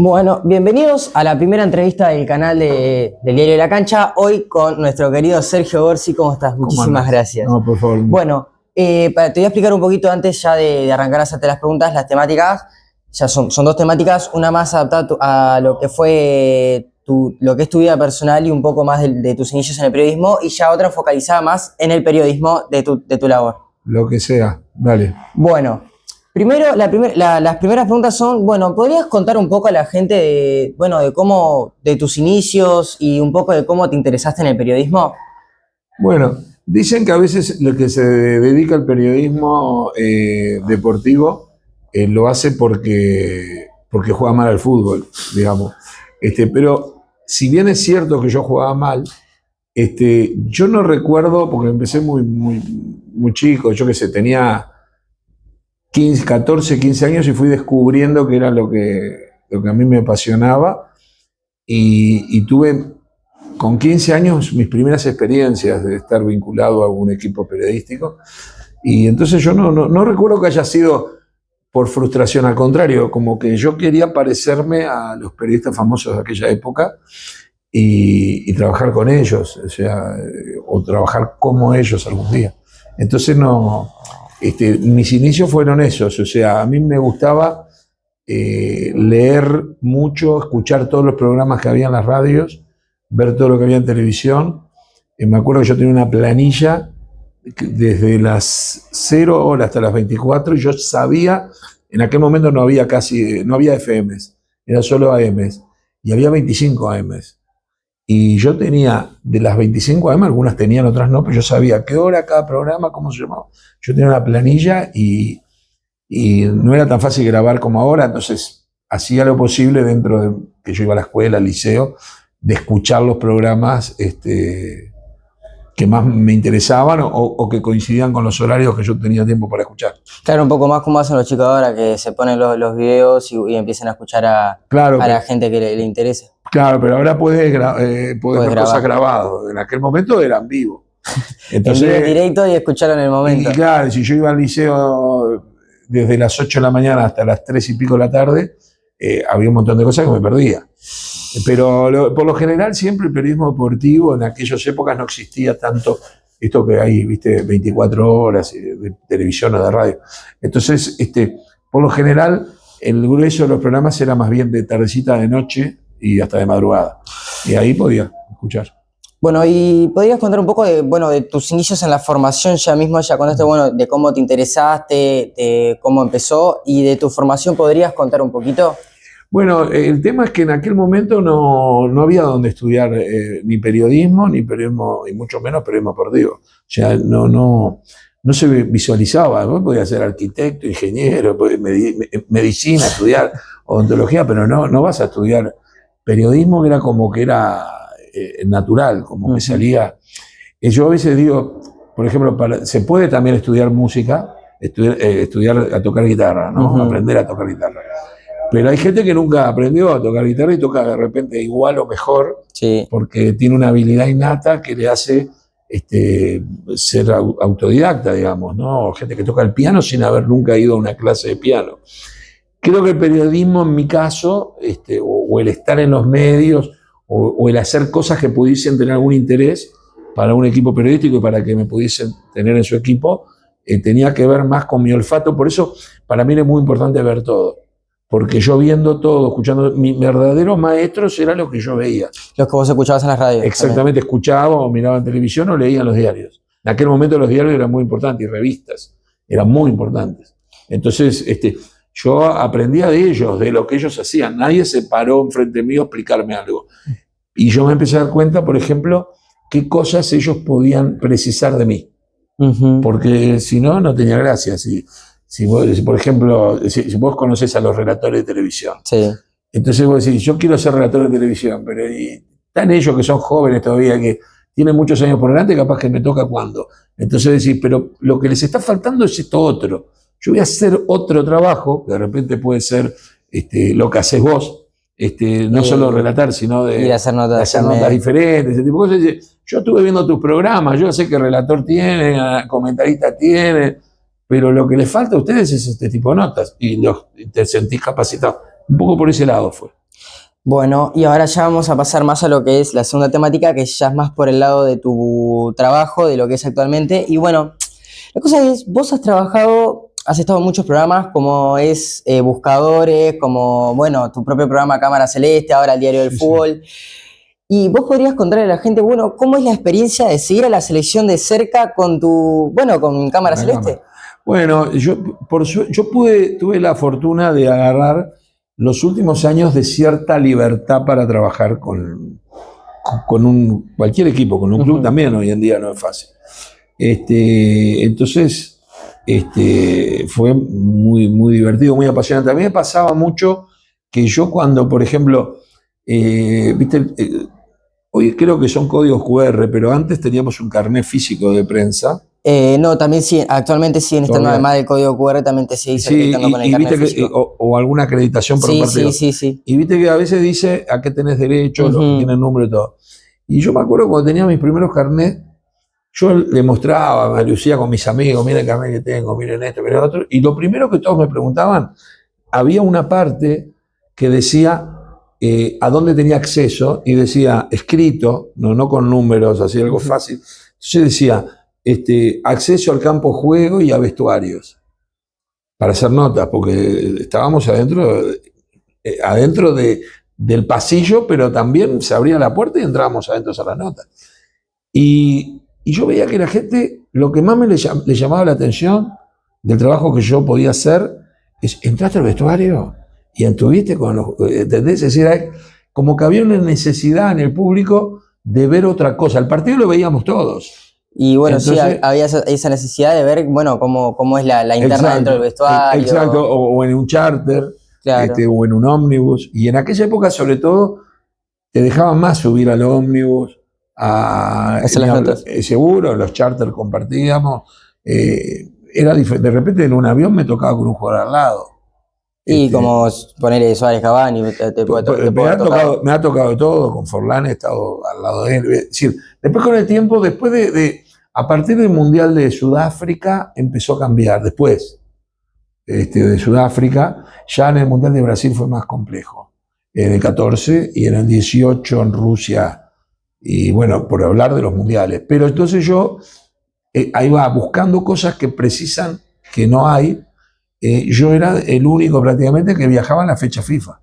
Bueno, bienvenidos a la primera entrevista del canal del Diario de la Cancha. Hoy con nuestro querido Sergio Gorsi. ¿Cómo estás? Muchísimas gracias. No, por favor. Bueno, te voy a explicar un poquito antes ya de arrancar a hacerte las preguntas. Las temáticas ya son dos temáticas, una más adaptada a lo que fue lo que es tu vida personal y un poco más de tus inicios en el periodismo, y ya otra focalizada más en el periodismo de tu labor. Lo que sea, dale. Bueno, primero, las primeras preguntas son, bueno, ¿podrías contar un poco a la gente de tus inicios y un poco de cómo te interesaste en el periodismo? Bueno, dicen que a veces lo que se dedica al periodismo deportivo lo hace porque juega mal al fútbol, digamos. Pero si bien es cierto que yo jugaba mal, yo no recuerdo, porque empecé muy chico, yo qué sé, tenía 14, 15 años y fui descubriendo que era lo que a mí me apasionaba y tuve con 15 años mis primeras experiencias de estar vinculado a un equipo periodístico, y entonces yo no recuerdo que haya sido por frustración, al contrario, como que yo quería parecerme a los periodistas famosos de aquella época y trabajar con ellos, o trabajar como ellos algún día. Entonces mis inicios fueron esos, a mí me gustaba leer mucho, escuchar todos los programas que había en las radios, ver todo lo que había en televisión. Me acuerdo que yo tenía una planilla desde las 0 horas hasta las 24, y yo sabía, en aquel momento no había FMs, era solo AMs, y había 25 AMs. Y yo tenía, de las 25 AM, algunas tenían, otras no, pero yo sabía qué hora cada programa, cómo se llamaba. Yo tenía una planilla y no era tan fácil grabar como ahora, entonces hacía lo posible dentro de que yo iba a la escuela, al liceo, de escuchar los programas que más me interesaban o que coincidían con los horarios que yo tenía tiempo para escuchar. Claro, un poco más como hacen los chicos ahora, que se ponen los videos y empiezan a escuchar a la gente que le interesa. Claro, pero ahora puedes ver cosas grabadas. En aquel momento eran vivos. Entonces, en directo y escucharlo en el momento. Y claro, si yo iba al liceo desde las 8 de la mañana hasta las 3 y pico de la tarde, había un montón de cosas que me perdía. Pero por lo general siempre el periodismo deportivo, en aquellas épocas no existía tanto esto que hay, 24 horas de televisión o de radio. Entonces, por lo general, el grueso de los programas era más bien de tardecita, de noche y hasta de madrugada. Y ahí podía escuchar. Bueno, y podrías contar un poco de tus inicios en la formación, ya contaste, de cómo te interesaste, de cómo empezó, y de tu formación, ¿podrías contar un poquito? Bueno, el tema es que en aquel momento no había donde estudiar ni periodismo, y mucho menos periodismo deportivo. No se visualizaba. Vos podías ser arquitecto, ingeniero, medicina, estudiar odontología, pero no vas a estudiar periodismo, que era como que era natural, como que salía. Yo a veces digo, por ejemplo, se puede también estudiar música, estudiar a tocar guitarra, ¿no? Aprender a tocar guitarra. Pero hay gente que nunca aprendió a tocar guitarra y toca de repente igual o mejor, sí, porque tiene una habilidad innata que le hace ser autodidacta, digamos, ¿no? Gente que toca el piano sin haber nunca ido a una clase de piano. Creo que el periodismo, en mi caso, o el estar en los medios, o el hacer cosas que pudiesen tener algún interés para un equipo periodístico y para que me pudiesen tener en su equipo, tenía que ver más con mi olfato. Por eso, para mí es muy importante ver todo. Porque yo viendo todo, escuchando, mis verdaderos maestros eran los que yo veía. Los que vos escuchabas en las radios. Exactamente, también escuchaba o miraba en televisión o leía en los diarios. En aquel momento los diarios eran muy importantes, y revistas eran muy importantes. Entonces, yo aprendía de ellos, de lo que ellos hacían. Nadie se paró enfrente mío a explicarme algo. Y yo me empecé a dar cuenta, por ejemplo, qué cosas ellos podían precisar de mí. Porque si no tenía gracia. Si por ejemplo, si vos conocés a los relatores de televisión, sí, entonces vos decís, yo quiero ser relator de televisión, pero están ellos que son jóvenes todavía, que tienen muchos años por delante, capaz que me toca cuando. Entonces decís, pero lo que les está faltando es esto otro. Yo voy a hacer otro trabajo, que de repente puede ser lo que haces vos, no solo relatar, sino de hacer notas diferentes, ese tipo de cosas. Yo estuve viendo tus programas, yo sé que relator tiene, comentarista tiene, pero lo que les falta a ustedes es este tipo de notas, y te sentís capacitado. Un poco por ese lado fue. Bueno, y ahora ya vamos a pasar más a lo que es la segunda temática, que ya es más por el lado de tu trabajo, de lo que es actualmente. Y bueno, la cosa es, vos has trabajado, has estado en muchos programas, como es Buscadores, como, bueno, tu propio programa Cámara Celeste, ahora el Diario del Sí, sí. Fútbol. Y vos podrías contarle a la gente, bueno, ¿cómo es la experiencia de seguir a la selección de cerca con tu, bueno, con Cámara La Celeste? cámara. Bueno, tuve la fortuna de agarrar los últimos años de cierta libertad para trabajar con cualquier equipo, con un club también hoy en día no es fácil. Entonces, fue muy divertido, muy apasionante. A mí me pasaba mucho que yo cuando, por ejemplo, viste, hoy creo que son códigos QR, pero antes teníamos un carnet físico de prensa. No, también sí, actualmente siguen estando, Todavía. además del código QR, también te seguís Sí, acreditando con el carnet viste que, físico. o alguna acreditación por Sí, parte de sí, otro. sí. Y viste que a veces dice a qué tenés derecho, lo que tiene el número y todo. Y yo me acuerdo cuando tenía mis primeros carnets, yo le mostraba, me lucía con mis amigos, miren el carnet que tengo, miren esto, miren otro. Y lo primero que todos me preguntaban, había una parte que decía a dónde tenía acceso y decía escrito, no con números, así algo fácil. Entonces decía acceso al campo de juego y a vestuarios para hacer notas, porque estábamos adentro del pasillo, pero también se abría la puerta y entrábamos adentro a hacer las notas. Y yo veía que la gente, lo que más le llamaba la atención del trabajo que yo podía hacer, es, ¿entraste al vestuario? Y estuviste con los... ¿Entendés? Es decir, como que había una necesidad en el público de ver otra cosa. El partido lo veíamos todos. Y bueno, Entonces, sí, había esa necesidad de ver, bueno, cómo es la interna dentro del vestuario. Exacto, o en un charter, Claro. o en un ómnibus. Y en aquella época, sobre todo, te dejaban más subir al ómnibus, Hacer las notas. seguro, los charters compartíamos. De repente en un avión me tocaba con un jugador al lado. Y como ponerle Suárez Cavani, te puede haber tocado. Me ha tocado de todo, con Forlán he estado al lado de él. Es decir, después con el tiempo, a partir del Mundial de Sudáfrica empezó a cambiar. Después de Sudáfrica, ya en el Mundial de Brasil fue más complejo. En el 14 y en el 18 en Rusia. Y bueno, por hablar de los mundiales. Pero entonces yo ahí va buscando cosas que precisan que no hay. Yo era el único prácticamente que viajaba en la fecha FIFA.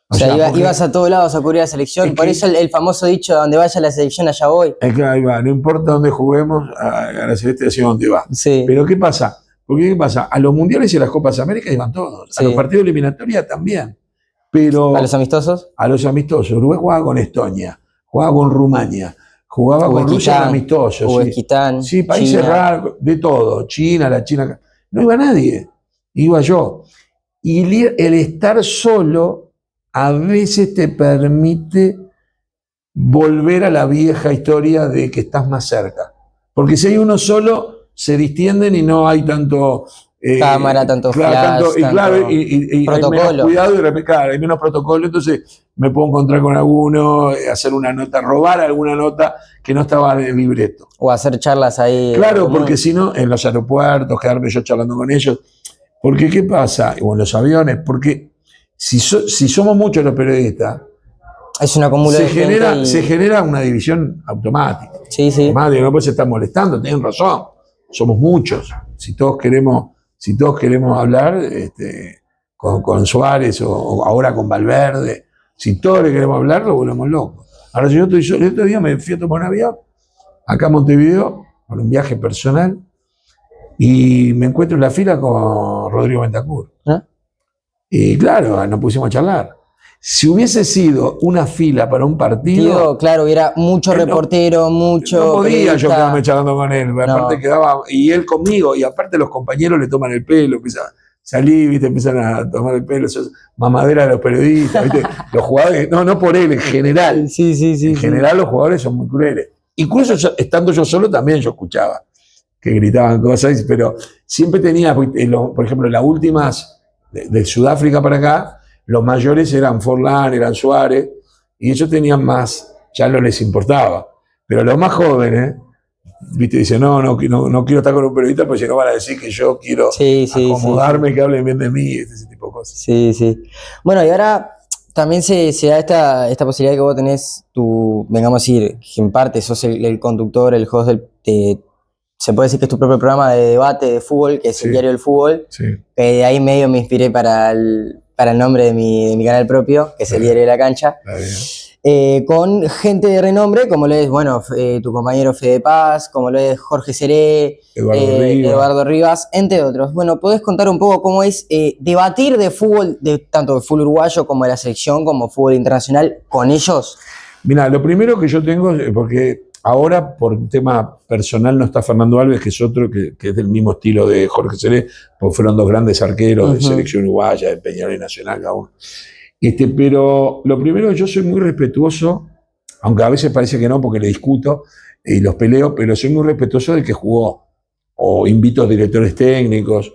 O sea, ibas a todos lados a cubrir la selección. Por eso el famoso dicho, donde vaya la selección, allá voy. Ahí va, no importa dónde juguemos, a la Celeste hacia dónde va. Sí. Pero ¿qué pasa? Porque ¿qué pasa? A los mundiales y a las Copas América iban todos. Sí. A los partidos eliminatorios también. Pero ¿a los amistosos? A los amistosos. Uruguay jugaba con Estonia, jugaba con Rumania, jugaba con Rusia en amistosos. Uzbekistán, sí, países raros, de todo. China, la China. No iba nadie, iba yo. Y el estar solo a veces te permite volver a la vieja historia de que estás más cerca. Porque si hay uno solo, se distienden y no hay tanto... cámara, tanto flash, y protocolo. Hay menos cuidado y de repente, claro, hay menos protocolo, entonces me puedo encontrar con alguno, hacer una nota, robar alguna nota que no estaba en el libreto. O hacer charlas ahí. Claro, porque si no, en los aeropuertos, quedarme yo charlando con ellos. Porque, ¿qué pasa? O en los aviones, porque si somos muchos los periodistas, es una acumulación. Se genera una división automática. Sí, sí. Además, no puedes estar molestando, tienen razón. Somos muchos. Si todos queremos hablar con Suárez o ahora con Valverde, si todos le queremos hablar, lo volvemos locos. Ahora, si yo estoy solo, el otro día me fui a tomar un avión acá a Montevideo, por un viaje personal, y me encuentro en la fila con Rodrigo Bentancur. ¿Eh? Y claro, nos pusimos a charlar. Si hubiese sido una fila para un partido... claro, hubiera mucho reportero, mucho... No podía yo quedarme charlando con él. Aparte quedaba... Y él conmigo, y aparte los compañeros le toman el pelo, empiezan a salir, ¿viste? Empiezan a tomar el pelo, eso es mamadera de los periodistas, ¿viste? Los jugadores... No por él, en general. Sí. En general los jugadores son muy crueles. Incluso estando yo solo también yo escuchaba que gritaban cosas, pero siempre tenía, por ejemplo, las últimas de Sudáfrica para acá, los mayores eran Forlán, eran Suárez, y ellos tenían más, ya no les importaba. Pero los más jóvenes, ¿viste? Dicen, no quiero estar con un periodista porque si no van a decir que yo quiero acomodarme, que hablen bien de mí, ese tipo de cosas. Sí. Bueno, y ahora también se da esta posibilidad que vos tenés, vengamos a decir, que en parte sos el conductor, el host se puede decir que es tu propio programa de debate de fútbol, que es el Sí. Diario del Fútbol. Sí. De ahí medio me inspiré para el nombre de mi canal propio, que es el Diario de la Cancha. Está bien. Con gente de renombre, como lo es, bueno, tu compañero Fede Paz, como lo es Jorge Seré, Eduardo Rivas, entre otros. Bueno, ¿podés contar un poco cómo es debatir de fútbol, tanto de fútbol uruguayo como de la selección, como fútbol internacional, con ellos? Mira, lo primero que yo tengo, porque ahora por un tema personal no está Fernando Alves, que es otro que es del mismo estilo de Jorge Seré, porque fueron dos grandes arqueros de selección uruguaya, de Peñarol y Nacional, cada uno. Pero lo primero, yo soy muy respetuoso, aunque a veces parece que no, porque le discuto y los peleo, pero soy muy respetuoso del que jugó. O invito a directores técnicos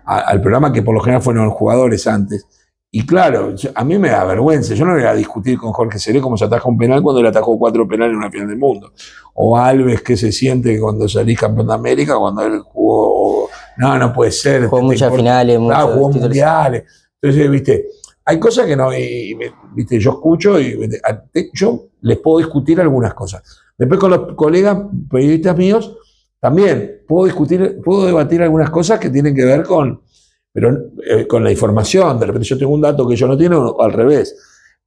al programa, que por lo general fueron los jugadores antes. Y claro, a mí me da vergüenza. Yo no voy a discutir con Jorge Seré cómo se ataja un penal cuando le atajó 4 penales en una final del mundo. O Alves, qué se siente cuando salís campeón de América, cuando él jugó. No puede ser. Jugó muchas finales, jugó mundiales. Entonces, viste, hay cosas que no, viste, yo escucho y yo les puedo discutir algunas cosas. Después con los colegas periodistas míos también puedo debatir algunas cosas que tienen que ver con la información. De repente yo tengo un dato que ellos no tienen, o al revés.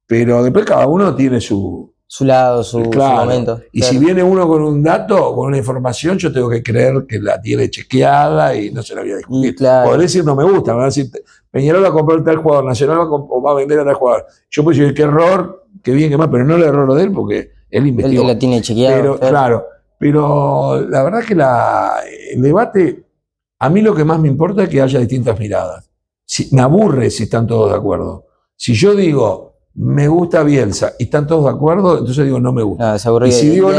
Pero después cada uno tiene su lado, su momento. Y si viene uno con un dato, con una información, yo tengo que creer que la tiene chequeada y no se la voy a discutir. Podré decir no me gusta, me van a decir Peñarol va a comprar tal jugador, Nacional va a vender a tal jugador. Yo puedo decir qué error, qué bien, qué mal, pero no el error de él porque él investigó. Él la tiene chequeada. Pero, claro, pero la verdad es que el debate, a mí lo que más me importa es que haya distintas miradas. Me aburre si están todos de acuerdo. Si yo digo me gusta Bielsa y están todos de acuerdo, entonces digo no me gusta. Y si digo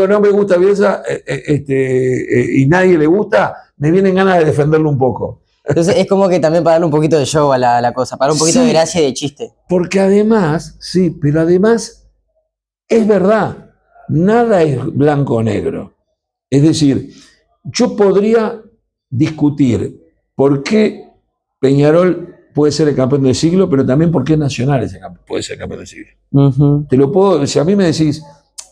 no me gusta Bielsa y nadie le gusta, me vienen ganas de defenderlo un poco. Entonces es como que también para darle un poquito de show a la cosa, para un poquito de gracia y de chiste. Porque además, pero además es verdad, nada es blanco o negro. Es decir, yo podría discutir por qué Peñarol puede ser el campeón del siglo, pero también por qué Nacional puede ser el campeón del siglo. Te lo puedo, si a mí me decís,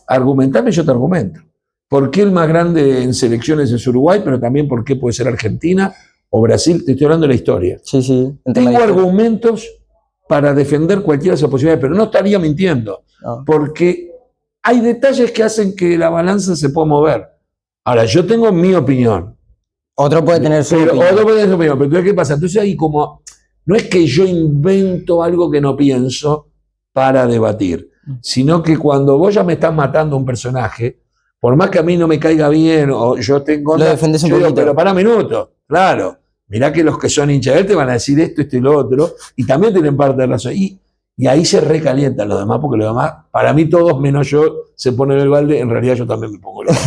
argumentame, yo te argumento. ¿Por qué el más grande en selecciones es Uruguay, pero también por qué puede ser Argentina o Brasil? Te estoy hablando de la historia. Sí. Tengo argumentos para defender cualquiera de esas posibilidades, pero no estaría mintiendo, porque hay detalles que hacen que la balanza se pueda mover. Ahora, yo tengo mi opinión. Otro puede tener su opinión. Otro puede tener su opinión, pero ¿qué pasa? Entonces ahí como, no es que yo invento algo que no pienso para debatir, sino que cuando vos ya me estás matando a un personaje, por más que a mí no me caiga bien o yo tengo... Lo defendés un poquito. Pero para minutos, claro. Mirá que los que son hinchas de él te van a decir esto y lo otro, y también tienen parte de razón. Y ahí se recalientan los demás, porque los demás, para mí todos menos yo, se ponen el balde, en realidad yo también me pongo el balde.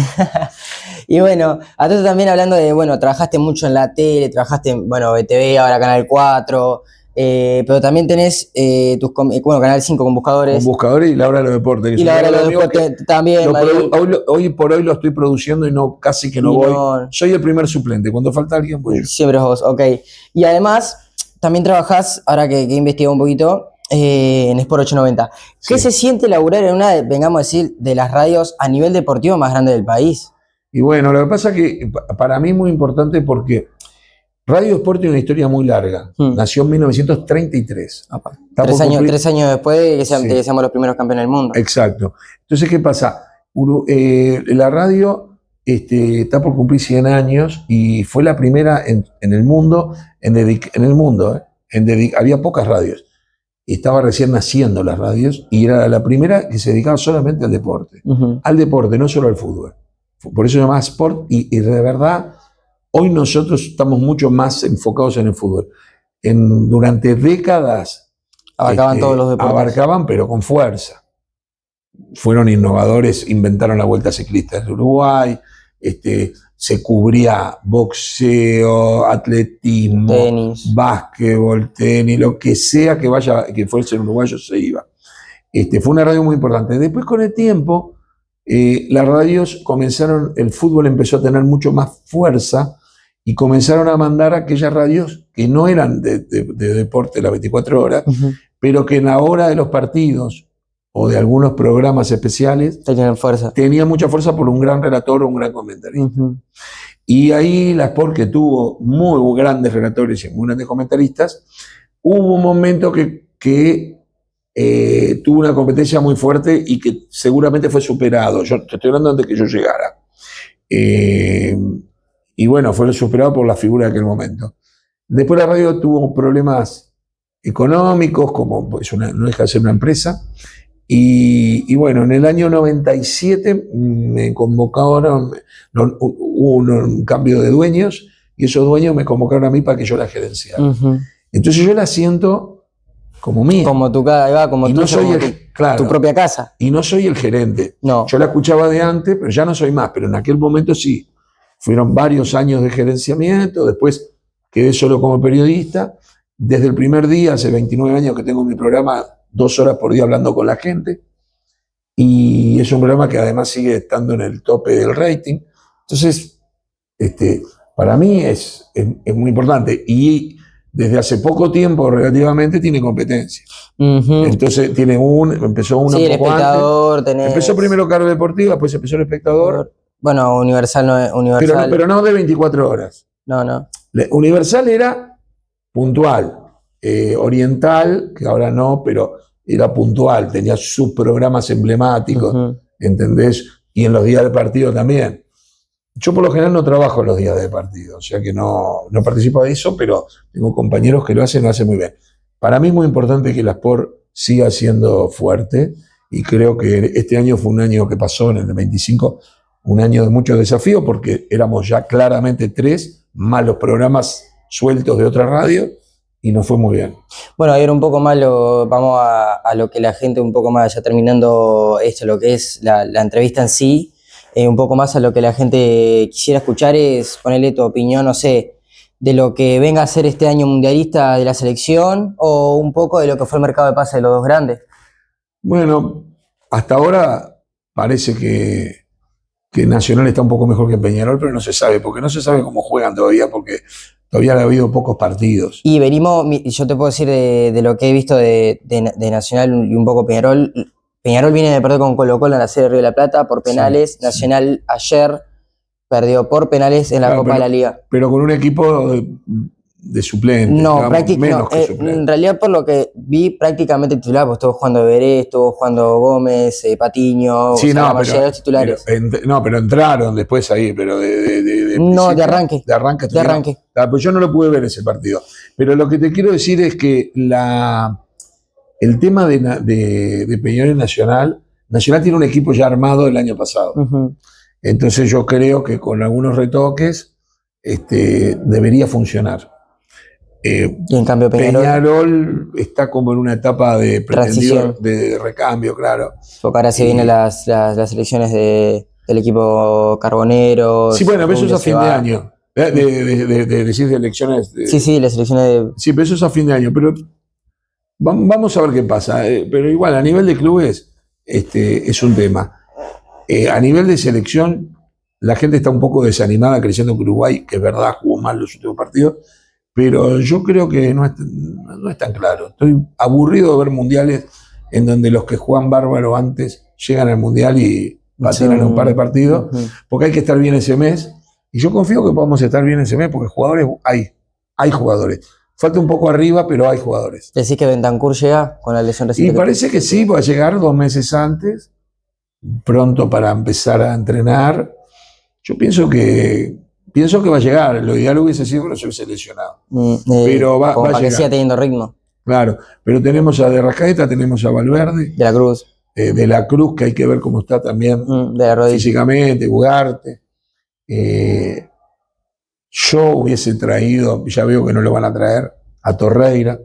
Y bueno, entonces también hablando de, trabajaste mucho en la tele, trabajaste en, BTV, ahora Canal 4, pero también tenés Canal 5 con Buscadores. Con Buscadores y La Hora de los Deportes. Y La Hora de los Deportes también. Hoy por hoy lo estoy produciendo y casi que no voy. Soy el primer suplente, cuando falta alguien voy yo. Siempre vos, ok. Y además, también trabajás, ahora que he investigado un poquito, en Sport 890. ¿Qué se siente laburar en una, vengamos a decir, de las radios a nivel deportivo más grande del país? Y bueno, lo que pasa es que para mí es muy importante porque Radio Sport tiene una historia muy larga. Nació en 1933. 3 años después de que seamos los primeros campeones del mundo. Exacto. Entonces, ¿qué pasa? La radio está por cumplir 100 años y fue la primera en el mundo, había pocas radios. Estaba recién naciendo las radios y era la primera que se dedicaba solamente al deporte. Al deporte, no solo al fútbol. Por eso se llamaba Sport y de verdad, hoy nosotros estamos mucho más enfocados en el fútbol. Durante décadas abarcaban todos los deportes. Abarcaban, pero con fuerza. Fueron innovadores, inventaron la Vuelta Ciclista de Uruguay, se cubría boxeo, atletismo, tenis, básquetbol, tenis, lo que sea que fuese uruguayo se iba. Fue una radio muy importante. Después, con el tiempo, las radios el fútbol empezó a tener mucho más fuerza y comenzaron a mandar aquellas radios que no eran de deporte las 24 horas, pero que en la hora de los partidos o de algunos programas especiales tenían mucha fuerza por un gran relator o un gran comentarista. Y ahí la Sport, que tuvo muy grandes relatores y muy grandes comentaristas, hubo un momento que tuvo una competencia muy fuerte y que seguramente fue superado. Yo te estoy hablando antes de que yo llegara. Y bueno, fue superado por la figura de aquel momento. Después la radio tuvo problemas económicos, como pues no deja de ser una empresa. Y bueno, en el año 97 me convocaron, hubo un cambio de dueños, y esos dueños me convocaron a mí para que yo la gerenciara. Entonces yo la siento como mía. Como tu casa, como, no soy tu propia casa. Y no soy el gerente. No. Yo la escuchaba de antes, pero ya no soy más. Pero en aquel momento sí. Fueron varios años de gerenciamiento, después quedé solo como periodista. Desde el primer día, hace 29 años que tengo mi programa, 2 horas por día hablando con la gente. Y es un programa que además sigue estando en el tope del rating. Entonces, para mí es muy importante. Y desde hace poco tiempo, relativamente, tiene competencia. Entonces, empezó uno sí, un poco Espectador, antes. Empezó primero Cargo Deportiva, después empezó El Espectador. Bueno, Universal no es Universal. Pero no de 24 horas. No. Universal era puntual. Oriental, que ahora no, pero era puntual. Tenía sus programas emblemáticos, ¿entendés? Y en los días de partido también. Yo por lo general no trabajo en los días de partido, o sea que no participo de eso, pero tengo compañeros que lo hacen muy bien. Para mí es muy importante que la Sport siga siendo fuerte, y creo que este año fue un año que pasó, en el 25, un año de muchos desafíos, porque éramos ya claramente 3, más los programas sueltos de otra radio, y nos fue muy bien. Bueno, a ver un poco más, vamos a lo que la gente, un poco más, ya terminando lo que es la entrevista en sí, un poco más a lo que la gente quisiera escuchar es ponerle tu opinión, no sé, de lo que venga a ser este año mundialista de la selección, o un poco de lo que fue el mercado de pases de los dos grandes. Bueno, hasta ahora parece que Nacional está un poco mejor que Peñarol, pero no se sabe, porque no se sabe cómo juegan todavía, porque todavía ha habido pocos partidos. Y venimos, yo te puedo decir de lo que he visto de Nacional y un poco Peñarol. Peñarol viene de perder con Colo-Colo en la Serie Río de la Plata por penales. Sí. Nacional ayer perdió por penales en la Copa de la Liga. Pero con un equipo de suplentes. No, prácticamente. En realidad, por lo que vi, prácticamente titular, pues estuvo jugando Everé, estuvo jugando Gómez, Patiño, sí, la mayoría de los titulares. Pero entraron después ahí, pero de arranque. De arranque. Pues yo no lo pude ver ese partido. Pero lo que te quiero decir es que el tema de Peñarol y Nacional tiene un equipo ya armado el año pasado. Entonces yo creo que con algunos retoques debería funcionar. Y en cambio Peñarol está como en una etapa de recambio, claro. Porque ahora se vienen las elecciones del equipo Carbonero. Sí, bueno, pero eso es a fin de año. Decir de elecciones. Sí, las elecciones de... Sí, pero eso es a fin de año. Pero vamos a ver qué pasa. Pero igual, a nivel de clubes, es un tema. A nivel de selección, la gente está un poco desanimada creyendo que Uruguay, que es verdad, jugó mal los últimos partidos, pero yo creo que no es tan claro. Estoy aburrido de ver mundiales en donde los que juegan bárbaro antes llegan al mundial y patinan un par de partidos, porque hay que estar bien ese mes, y yo confío que podamos estar bien ese mes, porque jugadores hay jugadores. Falta un poco arriba, pero hay jugadores. ¿Decís que Bentancur llega con la lesión reciente? Y parece que sí, va a llegar 2 meses antes, pronto para empezar a entrenar. Yo pienso que va a llegar. Lo ideal hubiese sido que no se hubiese lesionado. Pero va a llegar. Que siga teniendo ritmo. Claro, pero tenemos a De Rascaeta, tenemos a Valverde. De la Cruz. De la Cruz, que hay que ver cómo está también de la físicamente, Ugarte. Yo hubiese traído, ya veo que no lo van a traer, a Torreira.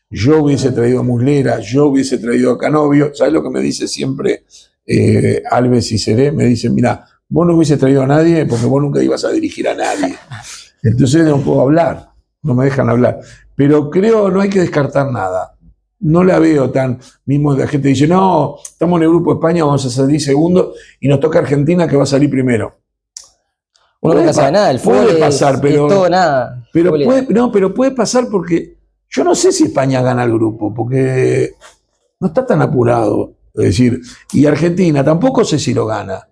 Yo hubiese traído a Muslera, yo hubiese traído a Canovio. ¿Sabes lo que me dice siempre Alves y Seré? Me dicen, mira, vos no hubiese traído a nadie porque vos nunca ibas a dirigir a nadie. Entonces no puedo hablar, no me dejan hablar. Pero creo no hay que descartar nada. No la veo tan... Mismo la gente dice, no, estamos en el grupo de España, vamos a salir segundo y nos toca Argentina que va a salir primero. Uno nunca sabe nada, el fútbol puede pasar, pero, es todo nada. pero puede pasar porque yo no sé si España gana el grupo, porque no está tan apurado. Es decir, y Argentina tampoco sé si lo gana.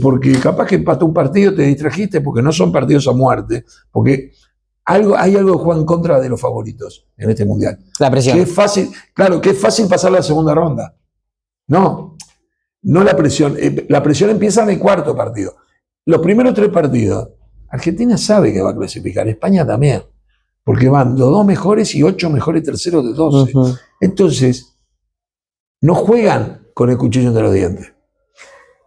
Porque capaz que empató un partido, te distrajiste, porque no son partidos a muerte, porque hay algo que juega en contra de los favoritos en este mundial. La presión. Que es fácil, claro, que es fácil pasar la segunda ronda. No la presión. La presión empieza en el cuarto partido. Los primeros 3 partidos, Argentina sabe que va a clasificar, España también, porque van los 2 mejores y 8 mejores terceros de 12. Entonces, no juegan con el cuchillo entre los dientes.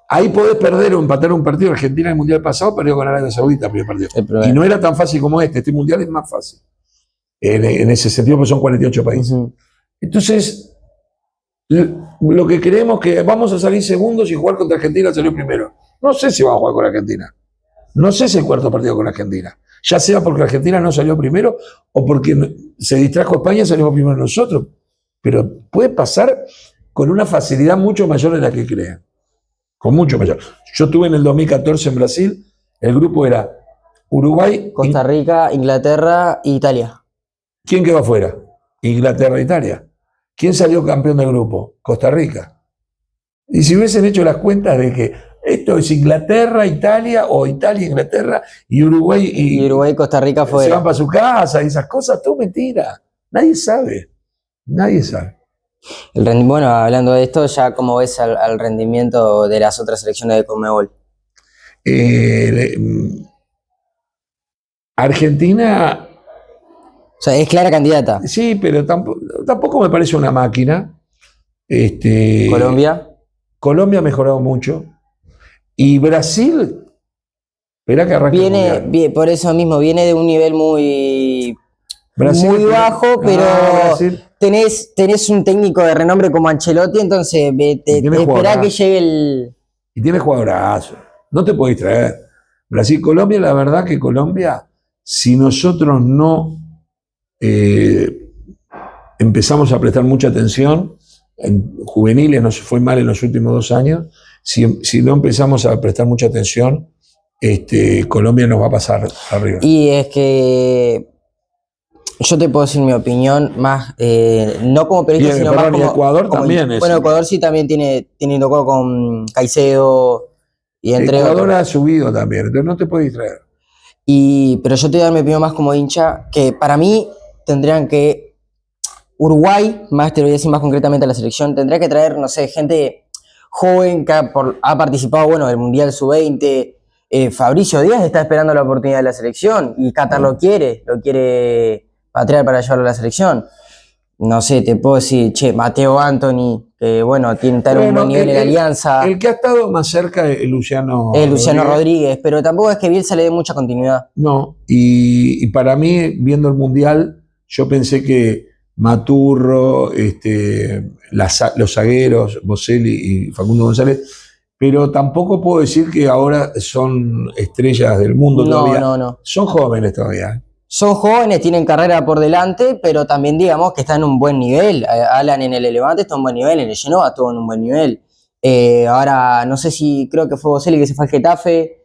Ahí podés perder o empatar un partido. Argentina en el mundial pasado perdió con Arabia Saudita el primer partido. Y no era tan fácil como este. Este mundial es más fácil. En ese sentido, pues son 48 países. Entonces, lo que creemos que vamos a salir segundos y jugar contra Argentina salió primero. No sé si vamos a jugar con Argentina. No sé si el cuarto partido con Argentina. Ya sea porque Argentina no salió primero o porque se distrajo España y salimos primero nosotros. Pero puede pasar con una facilidad mucho mayor de la que crean. Con mucho mayor. Yo estuve en el 2014 en Brasil. El grupo era Uruguay, Costa Rica, Inglaterra e Italia. ¿Quién quedó afuera? Inglaterra e Italia. ¿Quién salió campeón del grupo? Costa Rica. Y si hubiesen hecho las cuentas de que esto es Inglaterra, Italia, o Italia, Inglaterra, y Uruguay y Costa Rica se van para su casa, y esas cosas, todo mentira. Nadie sabe. Nadie sabe. Bueno, hablando de esto, ya cómo ves al rendimiento de las otras selecciones de Conmebol. Argentina... O sea, es clara candidata. Sí, pero tampoco me parece una máquina. Colombia. Colombia ha mejorado mucho. Y Brasil, espera que arranque. Por eso mismo, viene de un nivel muy bajo, pero tenés un técnico de renombre como Ancelotti, entonces esperá que llegue el... Y tiene jugadorazo. No te podés traer. Brasil, Colombia, la verdad que Colombia, si nosotros no empezamos a prestar mucha atención, en juveniles nos fue mal en los últimos 2 años, si no empezamos a prestar mucha atención, Colombia nos va a pasar arriba. Y es que yo te puedo decir mi opinión más, no como periodista, sino más como... Ecuador también es. Bueno, Ecuador sí también tiene tocado con Caicedo y entre Ecuador otros. ha subido también, entonces no te puedes distraer. Pero yo te voy a dar mi opinión más como hincha, que para mí tendrían que... Uruguay, más te lo voy a decir más concretamente a la selección, tendría que traer, no sé, gente joven que ha participado, bueno, del Mundial Sub-20. Fabricio Díaz está esperando la oportunidad de la selección y Qatar lo quiere patriar para llevarlo a la selección. No sé, te puedo decir, Mateo Anthony, que bueno, tiene un buen nivel en la Alianza. El que ha estado más cerca es Luciano Rodríguez, pero tampoco es que Bielsa le dé mucha continuidad. No, y para mí, viendo el Mundial, yo pensé que Maturro, los zagueros, Boselli y Facundo González, pero tampoco puedo decir que ahora son estrellas del mundo todavía. No. Son jóvenes todavía. Son jóvenes, tienen carrera por delante, pero también digamos que están en un buen nivel. Alan en el Levante está en un buen nivel, en el Genoa estuvo en un buen nivel. Ahora, no sé si, creo que fue Boselli que se fue al Getafe,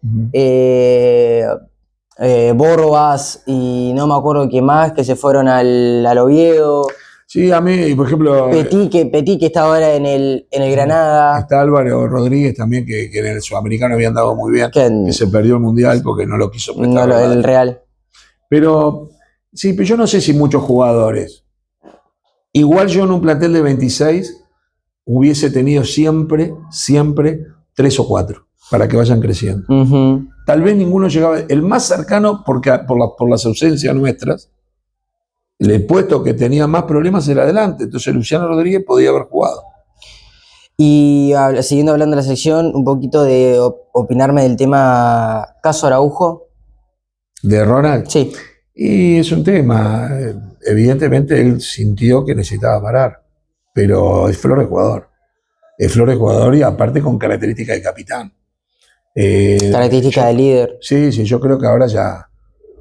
Borbas y no me acuerdo quién más, que se fueron al Oviedo. Sí, a mí, por ejemplo... Petit que está ahora en el Granada. Está Álvaro Rodríguez también, que en el Sudamericano había andado muy bien, que se perdió el Mundial porque no lo quiso prestar. No, el Real. Pero, sí, pero yo no sé si muchos jugadores. Igual yo en un plantel de 26 hubiese tenido siempre 3 o 4 para que vayan creciendo. Tal vez ninguno llegaba. El más cercano, porque por las ausencias nuestras, el puesto que tenía más problemas era adelante. Entonces Luciano Rodríguez podía haber jugado. Y siguiendo hablando de la selección, un poquito de opinarme del tema caso Araujo. ¿De Ronald? Sí. Y es un tema. Evidentemente él sintió que necesitaba parar, pero es flor de jugador. Es flor de jugador y aparte con características de capitán. Característica de líder. Sí, yo creo que ahora ya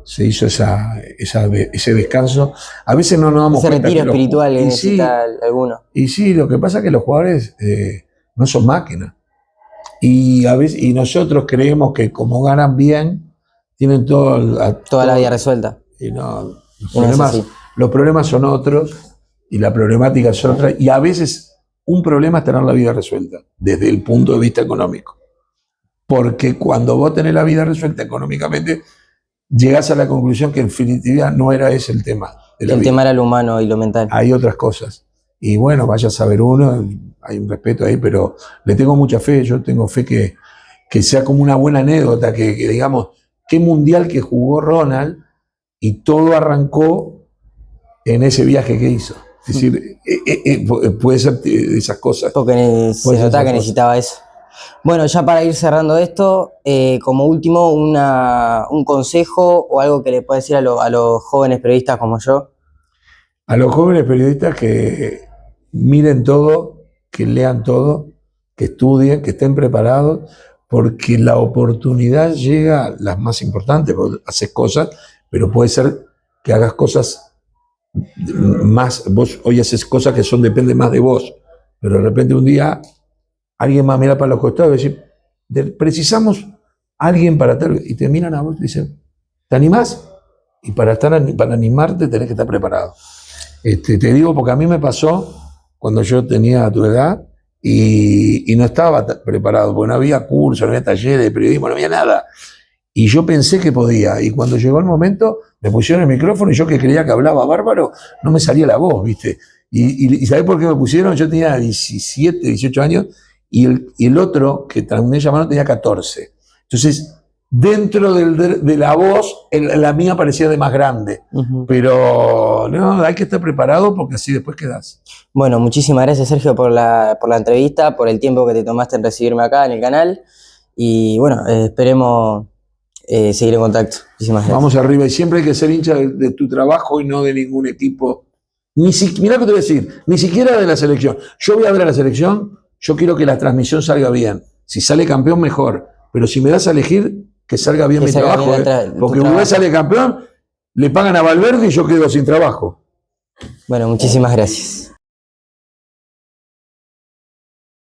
se hizo ese descanso. A veces no nos damos cuenta. Ese retiro espiritual que necesita alguno. Y sí, lo que pasa es que los jugadores no son máquinas. Y a veces, y nosotros creemos que como ganan bien, tienen Toda la vida resuelta. Y no, Y no es así. los problemas son otros y la problemática es otra. Y a veces un problema es tener la vida resuelta desde el punto de vista económico. Porque cuando vos tenés la vida resuelta económicamente, llegás a la conclusión que en definitiva no era ese el tema de la El vida. tema era lo humano y lo mental. Hay otras cosas. Y bueno, vaya a saber uno, hay un respeto ahí, pero le tengo mucha fe. Yo tengo fe que sea como una buena anécdota, que digamos, qué mundial que jugó Ronald y todo arrancó en ese viaje que hizo. Es decir, puede ser de esas cosas. Porque se Puede ser notaba que esas necesitaba eso. Bueno, ya para ir cerrando esto, como último, un consejo o algo que le pueda decir a los jóvenes periodistas como yo. A los jóvenes periodistas que miren todo, que lean todo, que estudien, que estén preparados, porque la oportunidad llega, las más importantes, vos haces cosas, pero puede ser que hagas cosas más, vos hoy haces cosas que dependen más de vos, pero de repente un día alguien más mira para los costados y dice, precisamos alguien para tal, y te miran a vos y dicen, ¿te animás? Y para animarte tenés que estar preparado. Te digo porque a mí me pasó cuando yo tenía tu edad y no estaba preparado, porque no había cursos, no había talleres de periodismo, no había nada. Y yo pensé que podía, y cuando llegó el momento me pusieron el micrófono y yo que creía que hablaba bárbaro, no me salía la voz, ¿viste? ¿Y sabés por qué me pusieron? Yo tenía 17, 18 años y el otro que también llamaron tenía 14. Entonces, dentro de la voz, la mía parecía de más grande. Pero no, hay que estar preparado porque así después quedás. Bueno, muchísimas gracias, Sergio, por la entrevista, por el tiempo que te tomaste en recibirme acá en el canal. Y bueno, esperemos seguir en contacto. Muchísimas gracias. Vamos arriba, y siempre hay que ser hincha de tu trabajo y no de ningún equipo. Mirá lo que te voy a decir, ni siquiera de la selección. Yo voy a ver a la selección, yo quiero que la transmisión salga bien. Si sale campeón, mejor. Pero si me das a elegir, que salga bien mi trabajo. Porque Uruguay sale campeón, le pagan a Valverde y yo quedo sin trabajo. Bueno, muchísimas gracias.